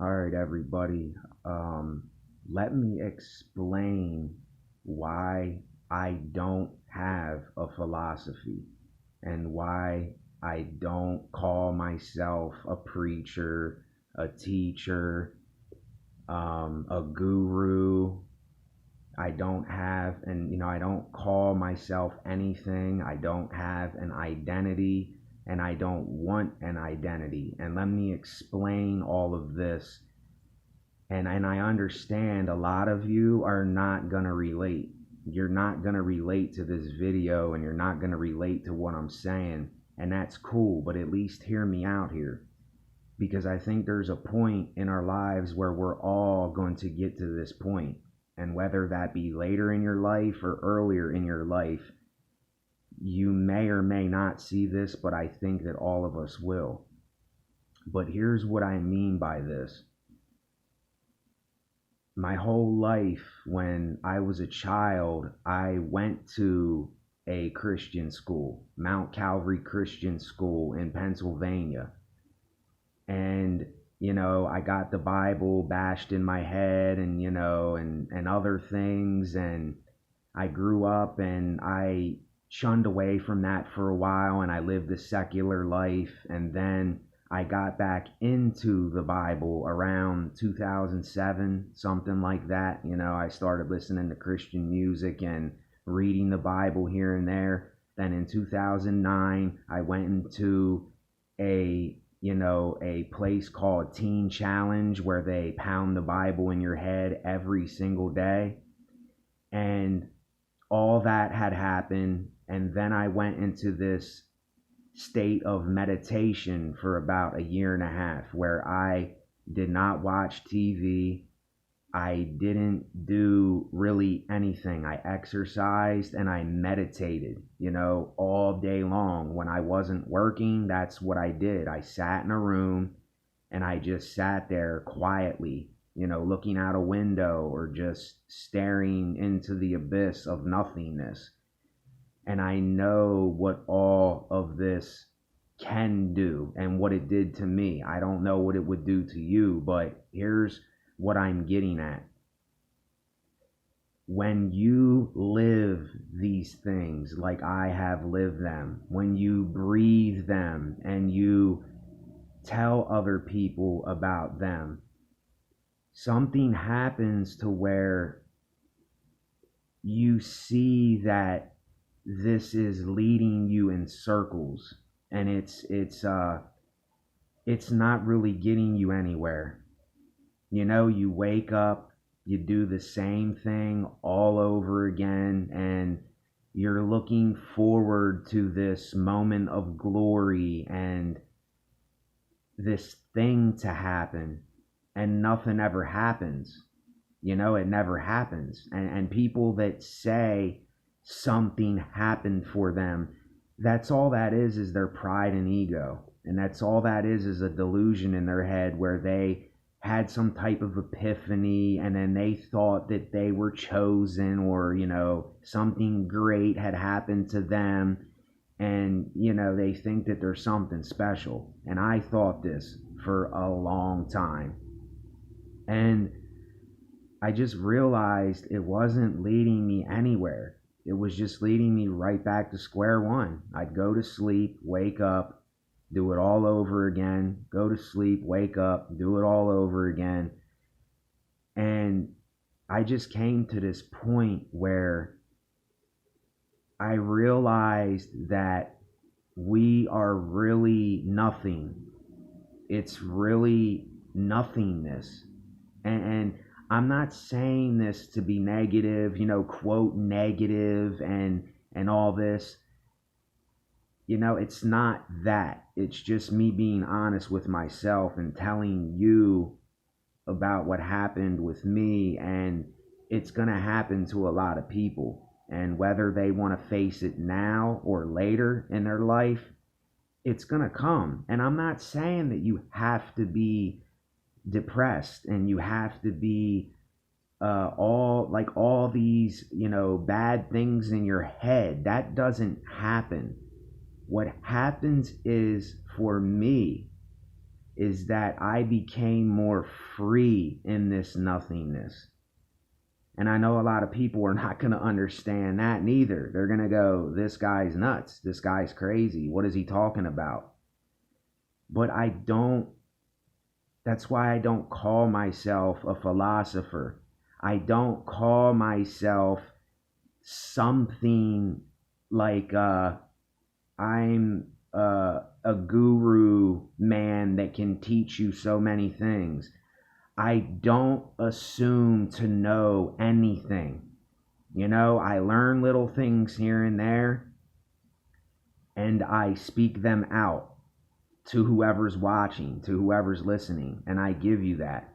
All right, everybody. Let me explain why I don't have a philosophy and why I don't call myself a preacher, a teacher, a guru. I don't have, and I don't call myself anything. I don't have an identity, and I don't want an identity. And let me explain all of this. And I understand a lot of you are not going to relate. You're not going to relate to this video, and you're not going to relate to what I'm saying. And that's cool, but at least hear me out here. Because I think there's a point in our lives where we're all going to get to this point. And whether that be later in your life or earlier in your life, you may or may not see this, but I think that all of us will. But here's what I mean by this. My whole life, when I was a child, I went to a Christian school, Mount Calvary Christian School in Pennsylvania. And, I got the Bible bashed in my head and other things. And I grew up and I shunned away from that for a while and I lived a secular life. And then I got back into the Bible around 2007, something like that. I started listening to Christian music and reading the Bible here and there. Then in 2009, I went into a a place called Teen Challenge where they pound the Bible in your head every single day. And all that had happened. And then I went into this state of meditation for about a year and a half where I did not watch TV. I didn't do really anything. I exercised and I meditated, all day long. When I wasn't working, that's what I did. I sat in a room and I just sat there quietly, looking out a window or just staring into the abyss of nothingness. And I know what all of this can do and what it did to me. I don't know what it would do to you, but here's what I'm getting at. When you live these things like I have lived them, when you breathe them and you tell other people about them, something happens to where you see that this is leading you in circles, and it's not really getting you anywhere. You wake up, you do the same thing all over again, and you're looking forward to this moment of glory and this thing to happen, and nothing ever happens. It never happens. And people that say something happened for them, that's all that is their pride and ego. And that's all that is a delusion in their head where they had some type of epiphany and then they thought that they were chosen, or something great had happened to them, and they think that there's something special. And I thought this for a long time, and I just realized it wasn't leading me anywhere. It was just leading me right back to square one. I'd go to sleep, wake up, do it all over again, go to sleep, wake up, do it all over again. And I just came to this point where I realized that we are really nothing. It's really nothingness. And I'm not saying this to be negative, quote negative and all this. It's not that. It's just me being honest with myself and telling you about what happened with me, and it's going to happen to a lot of people. And whether they want to face it now or later in their life, it's going to come. And I'm not saying that you have to be depressed and you have to be all these bad things in your head. That doesn't happen. What happens is, for me, is that I became more free in this nothingness. And I know a lot of people are not going to understand that neither. They're going to go, this guy's nuts. This guy's crazy. What is he talking about? But that's why I don't call myself a philosopher. I don't call myself something like I'm a guru man that can teach you so many things. I don't assume to know anything. I learn little things here and there, and I speak them out to whoever's watching, to whoever's listening, and I give you that.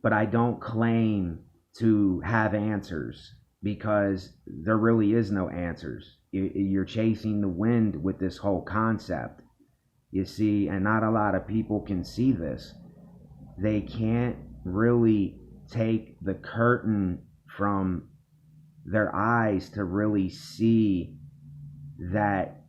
But I don't claim to have answers, because there really is no answers. You're chasing the wind with this whole concept, you see, and not a lot of people can see this. They can't really take the curtain from their eyes to really see that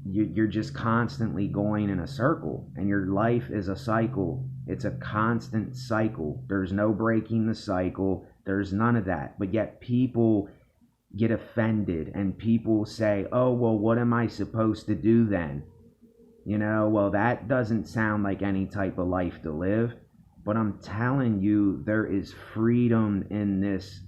you're just constantly going in a circle, and your life is a cycle. It's a constant cycle. There's no breaking the cycle. There's none of that. But yet people get offended, and people say, oh, well, what am I supposed to do then? Well, that doesn't sound like any type of life to live. But I'm telling you, there is freedom in this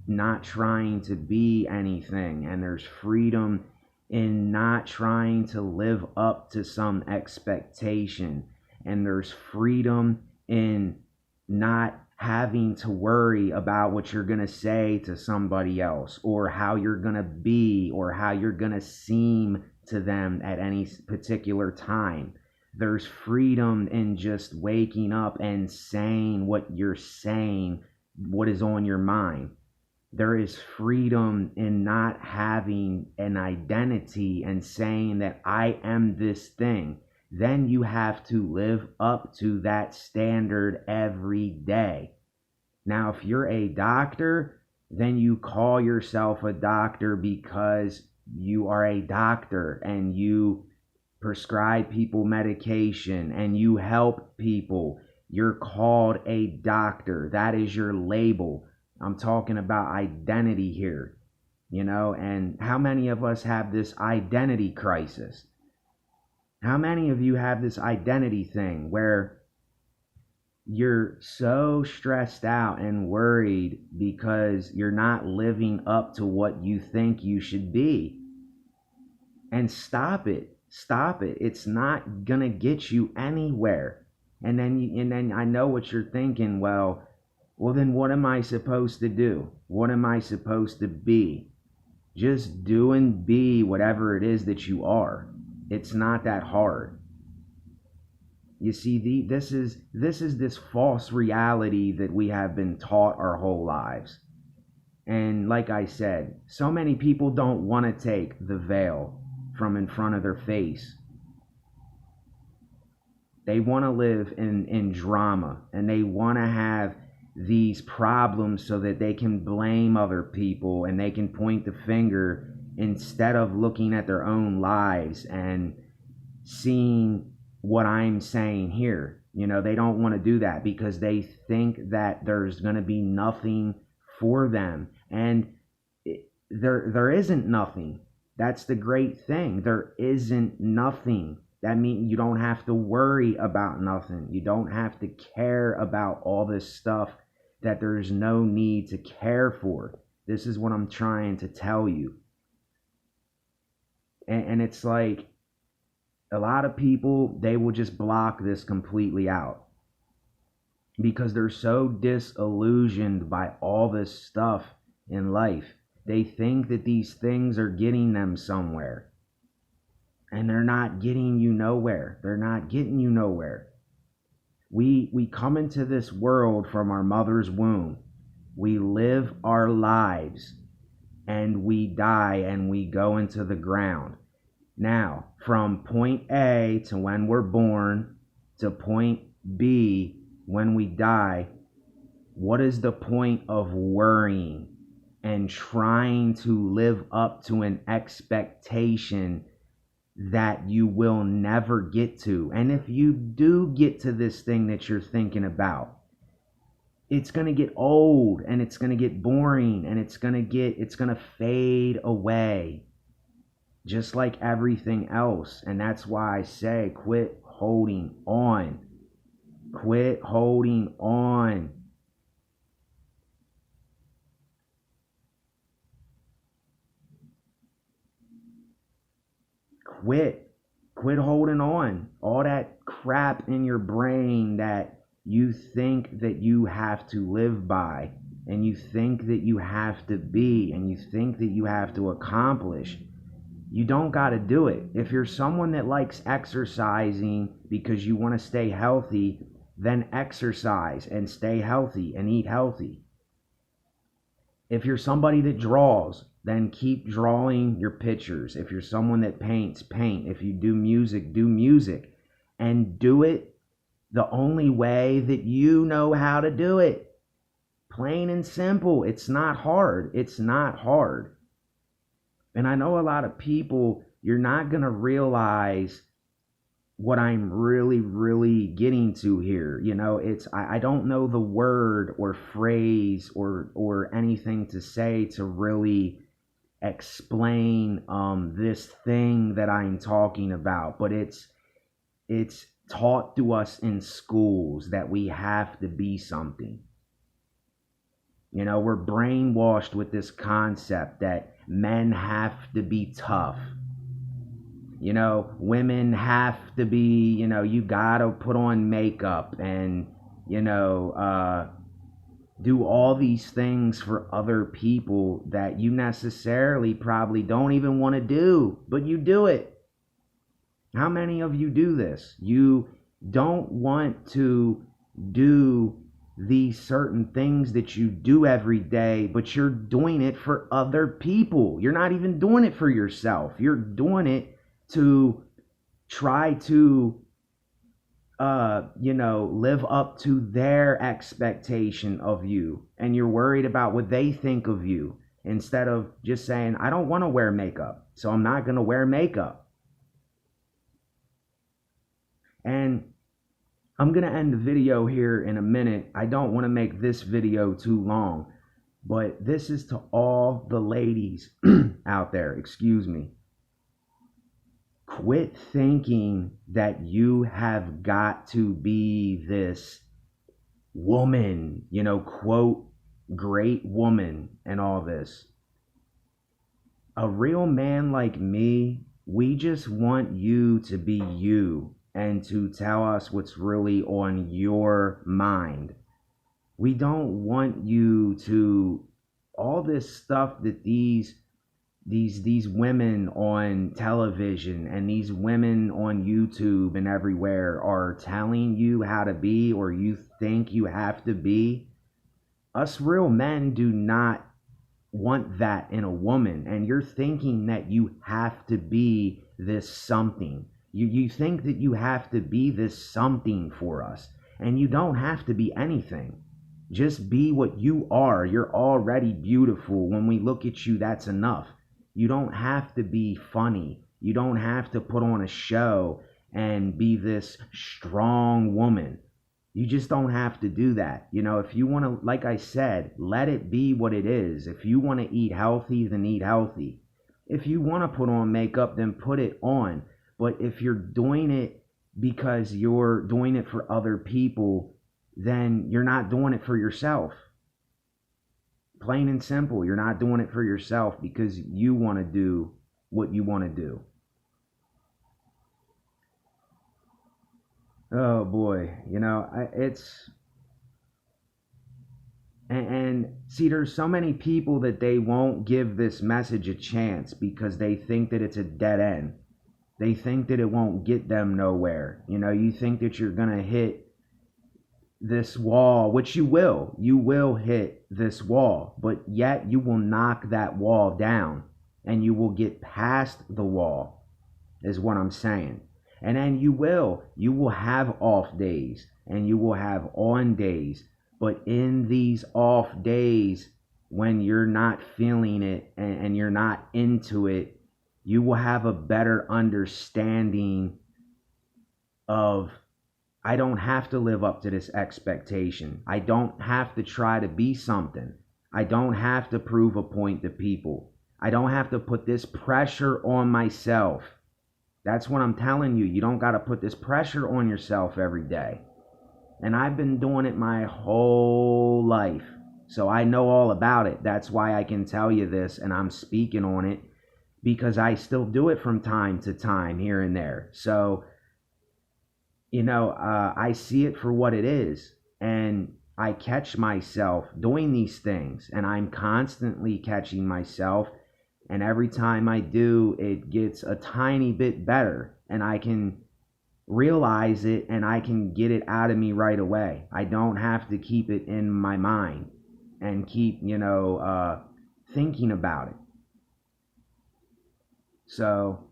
not trying to be anything. And there's freedom in not trying to live up to some expectation. And there's freedom in not having to worry about what you're going to say to somebody else, or how you're going to be, or how you're going to seem to them at any particular time. There's freedom in just waking up and saying what you're saying, what is on your mind. There is freedom in not having an identity and saying that I am this thing. Then you have to live up to that standard every day. Now, if you're a doctor, then you call yourself a doctor because you are a doctor and you prescribe people medication and you help people. You're called a doctor. That is your label. I'm talking about identity here, and how many of us have this identity crisis? How many of you have this identity thing where you're so stressed out and worried because you're not living up to what you think you should be? And stop it. Stop it. It's not going to get you anywhere. And then I know what you're thinking. Well, then what am I supposed to do? What am I supposed to be? Just do and be whatever it is that you are. It's not that hard. You see, this is this false reality that we have been taught our whole lives. And like I said, so many people don't want to take the veil from in front of their face. They want to live in drama, and they want to have these problems so that they can blame other people and they can point the finger instead of looking at their own lives and seeing what I'm saying here. They don't want to do that because they think that there's going to be nothing for them. And there isn't nothing. That's the great thing. There isn't nothing. That means you don't have to worry about nothing. You don't have to care about all this stuff that there's no need to care for. This is what I'm trying to tell you. And it's like a lot of people, they will just block this completely out because they're so disillusioned by all this stuff in life. They think that these things are getting them somewhere. And they're not getting you nowhere. They're not getting you nowhere. We come into this world from our mother's womb. We live our lives and we die and we go into the ground. Now, from point A to when we're born to point B when we die, what is the point of worrying and trying to live up to an expectation that you will never get to. And if you do get to this thing that you're thinking about, it's going to get old and it's going to get boring and it's going to fade away just like everything else. And that's why I say quit holding on. Quit holding on. Quit holding on. All that crap in your brain that you think that you have to live by, and you think that you have to be, and you think that you have to accomplish. You don't got to do it. If you're someone that likes exercising because you want to stay healthy, then exercise and stay healthy and eat healthy. If you're somebody that draws, then keep drawing your pictures. If you're someone that paints, paint. If you do music, do music. And do it the only way that you know how to do it. Plain and simple. It's not hard. It's not hard. And I know a lot of people, you're not going to realize what I'm really getting to here. You know, I don't know the word or phrase or anything to say to really explain this thing that I'm talking about, but it's taught to us in schools that we have to be something. You know, we're brainwashed with this concept that men have to be tough. You know, women have to be, you know, you gotta put on makeup and, you know, do all these things for other people that you necessarily probably don't even want to do, but you do it. How many of you do this? You don't want to do these certain things that you do every day, but you're doing it for other people. You're not even doing it for yourself. You're doing it to try to you know, live up to their expectation of you, and you're worried about what they think of you instead of just saying, I don't want to wear makeup, so I'm not going to wear makeup. And I'm going to end the video here in a minute. I don't want to make this video too long, but this is to all the ladies out there, excuse me. Quit thinking that you have got to be this woman, you know, quote, great woman and all this. A real man like me, we just want you to be you and to tell us what's really on your mind. We don't want you to, all this stuff that these women on television and these women on YouTube and everywhere are telling you how to be, or you think you have to be. Us real men do not want that in a woman. And you're thinking that you have to be this something. You think that you have to be this something for us, and you don't have to be anything. Just be what you are. You're already beautiful. When we look at you, that's enough. You don't have to be funny. You don't have to put on a show and be this strong woman. You just don't have to do that. You know, if you want to, like I said, let it be what it is. If you want to eat healthy, then eat healthy. If you want to put on makeup, then put it on. But if you're doing it because you're doing it for other people, then you're not doing it for yourself. Plain and simple. You're not doing it for yourself because you want to do what you want to do. Oh boy, you know, it's and see, there's so many people that they won't give this message a chance because they think that it's a dead end. They think that it won't get them nowhere. You know, you think that you're gonna hit this wall, which you will hit this wall, but yet you will knock that wall down and you will get past the wall, is what I'm saying. And then you will have off days and you will have on days, but in these off days, when you're not feeling it and you're not into it, You will have a better understanding of, I don't have to live up to this expectation. I don't have to try to be something. I don't have to prove a point to people. I don't have to put this pressure on myself. That's what I'm telling you. You don't got to put this pressure on yourself every day. And I've been doing it my whole life. So I know all about it. That's why I can tell you this and I'm speaking on it, because I still do it from time to time here and there. So, I see it for what it is. And I catch myself doing these things. And I'm constantly catching myself. And every time I do, it gets a tiny bit better. And I can realize it and I can get it out of me right away. I don't have to keep it in my mind and keep, thinking about it. So,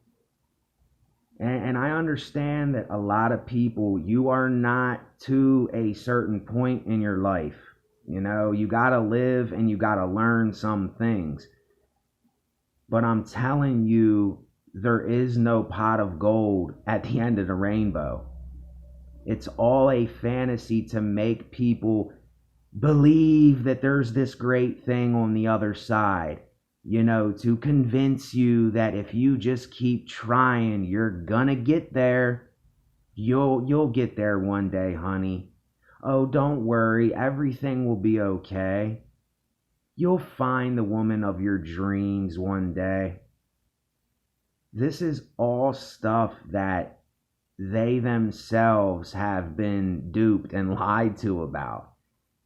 and I understand that a lot of people, you are not to a certain point in your life. You got to live and you got to learn some things. But I'm telling you, there is no pot of gold at the end of the rainbow. It's all a fantasy to make people believe that there's this great thing on the other side. To convince you that if you just keep trying, you're gonna get there. You'll get there one day, honey. Oh, don't worry, everything will be okay. You'll find the woman of your dreams one day. This is all stuff that they themselves have been duped and lied to about.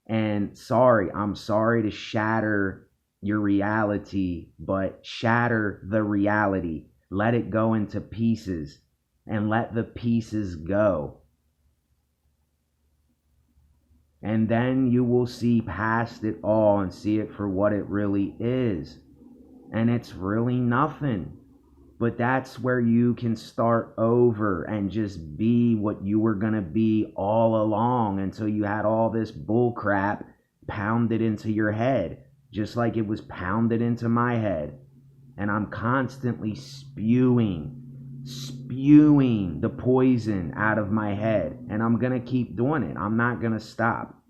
And I'm sorry to shatter your reality, but shatter the reality. Let it go into pieces and let the pieces go. And then you will see past it all and see it for what it really is. And it's really nothing. But that's where you can start over and just be what you were going to be all along, until you had all this bull crap pounded into your head, just like it was pounded into my head. And I'm constantly spewing the poison out of my head. And I'm going to keep doing it. I'm not going to stop.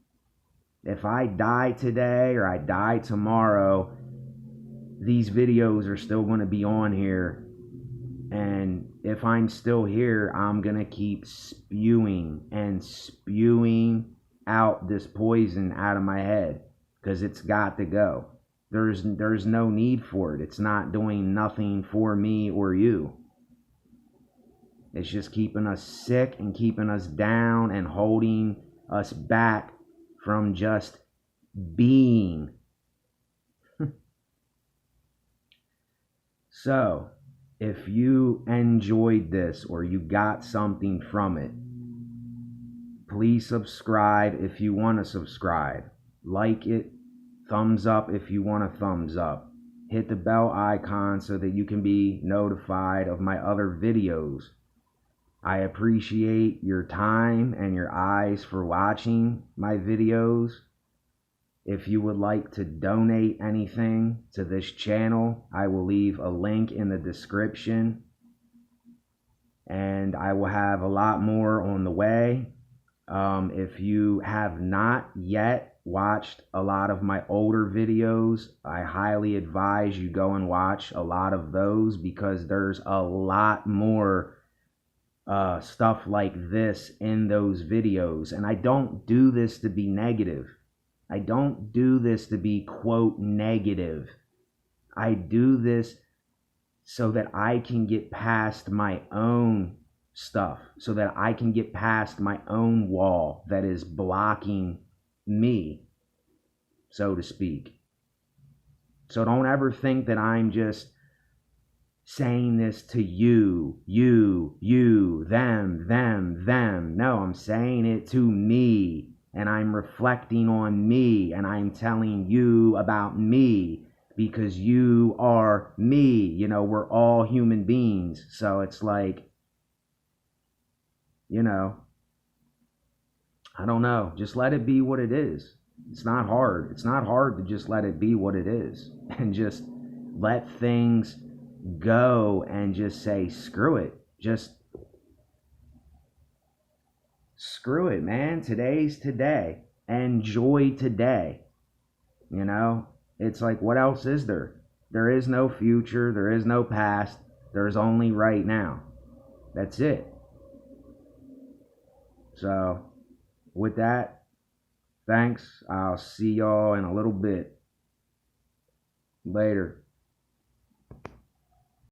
If I die today or I die tomorrow, these videos are still going to be on here. And if I'm still here, I'm going to keep spewing out this poison out of my head, because it's got to go. There's no need for it. It's not doing nothing for me or you. It's just keeping us sick and keeping us down and holding us back from just being. So, if you enjoyed this or you got something from it, please subscribe if you want to subscribe. Like it. Thumbs up if you want a thumbs up. Hit the bell icon so that you can be notified of my other videos. I appreciate your time and your eyes for watching my videos. If you would like to donate anything to this channel, I will leave a link in the description. And I will have a lot more on the way. If you have not yet watched a lot of my older videos, I highly advise you go and watch a lot of those, because there's a lot more stuff like this in those videos. And I don't do this to be negative. I don't do this to be, quote, negative. I do this so that I can get past my own stuff, so that I can get past my own wall that is blocking me, so to speak. So don't ever think that I'm just saying this to you, them. No, I'm saying it to me. And I'm reflecting on me, and I'm telling you about me, because you are me. We're all human beings. So it's like, I don't know. Just let it be what it is. It's not hard. It's not hard to just let it be what it is and just let things go and just say, screw it. Just screw it, man. Today's today. Enjoy today. You know, it's like, what else is there? There is no future. There is no past. There's only right now. That's it. So, with that, thanks. I'll see y'all in a little bit. Later.